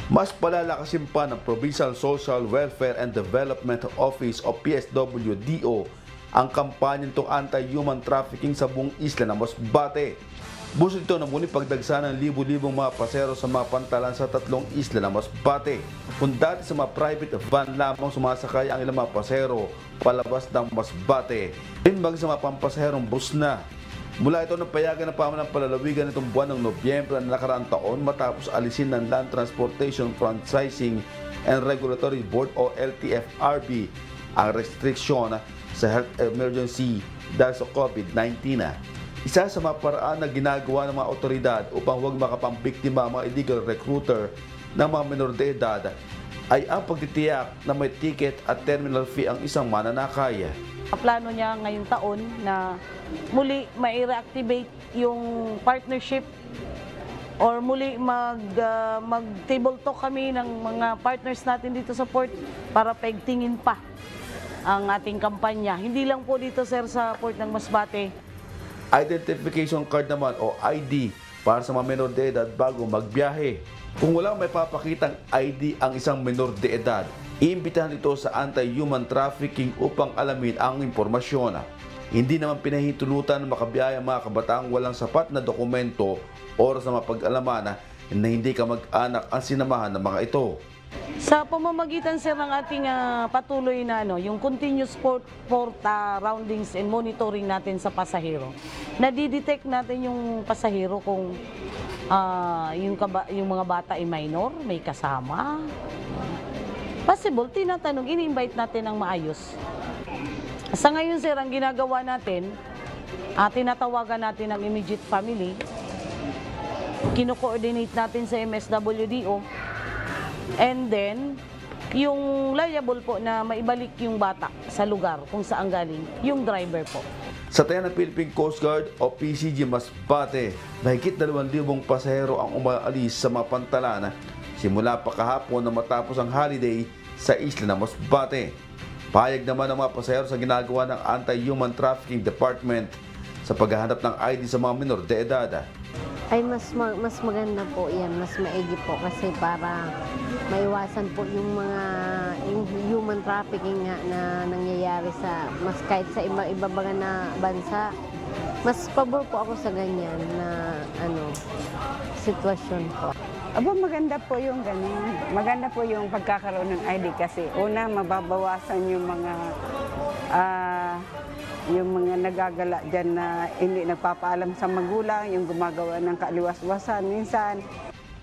Mas palalakasin pa ng Provincial Social Welfare and Development Office o PSWDO ang kampanya nitong anti-human trafficking sa buong isla ng Masbate. Buso ito na muli pagdagsa ng libu-libong mga pasero sa mga pantalan sa tatlong isla ng Masbate. Kung dati sa mga private van lamang sumasakay ang ilang mga pasero palabas ng Masbate, rinbag sa mga pampasaherong bus na. Mula ito napayagan ng pamahalaan palalawigan nitong buwan ng Nobyembre ng nakaraang taon matapos alisin ng Land Transportation Franchising and Regulatory Board o LTFRB ang restriksyon sa health emergency dahil sa COVID-19. Isa sa mga paraan na ginagawa ng mga otoridad upang huwag makapambiktima ang mga illegal recruiter ng mga menor de edad ay ang pagtitiyak na may ticket at terminal fee ang isang mananakay. Plano niya ngayong taon na muli mai-reactivate yung partnership or muli mag-table talk kami ng mga partners natin dito sa port para paigtingin pa ang ating kampanya. Hindi lang po dito, sir, sa port ng Masbate. Identification card naman o ID para sa mga menor de edad bago magbiyahe. Kung walang may papakitang ID ang isang menor de edad, iimbitahan ito sa anti-human trafficking upang alamin ang impormasyon. Hindi naman pinahintulutan na makabiyahe ang mga kabataang walang sapat na dokumento oras na mapag-alaman na hindi kamag-anak ang sinamahan ng mga ito. Sa pamamagitan, sir, ng ating patuloy na yung continuous port roundings and monitoring natin sa pasahero, nadidetect natin yung pasahero kung yung mga bata ay minor, may kasama. Possible, tinatanong, ini-invite natin ng maayos. Sa ngayon, sir, ang ginagawa natin, tinatawagan natin ang immediate family, kino-coordinate natin sa MSWDO, and then, yung liable po na maibalik yung bata sa lugar kung saan galing, yung driver po. Sa taya ng Philippine Coast Guard o PCG Masbate, mahigit 2,000 pasahero ang umaalis sa mga pantalan simula pa kahapon na matapos ang holiday sa isla ng Masbate. Payag naman ang mga pasahero sa ginagawa ng Anti-Human Trafficking Department sa paghahanap ng ID sa mga menor de edad. Ay mas maganda po yan, mas maigi po kasi para maiwasan po yung mga human trafficking nga na nangyayari sa kahit sa iba na bansa. Mas pabor po ako sa ganyan na sitwasyon po. Aba, maganda po yung ganun. Maganda po yung pagkakaroon ng ID kasi una, mababawasan yung mga nagagala dyan na hindi nagpapaalam sa magulang, yung gumagawa ng kaliwas-wasan minsan.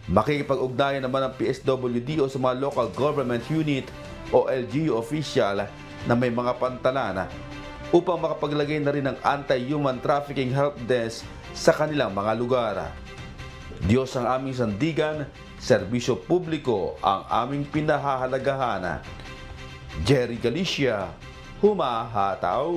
Makikipag-ugnayan naman ang PSWDO sa mga local government unit o LGU official na may mga pantalan upang makapaglagay na rin ng anti-human trafficking help desk sa kanilang mga lugar. Diyos ang aming sandigan, serbisyo publiko ang aming pinahahalagahan. Jerry Galicia, Humahataw.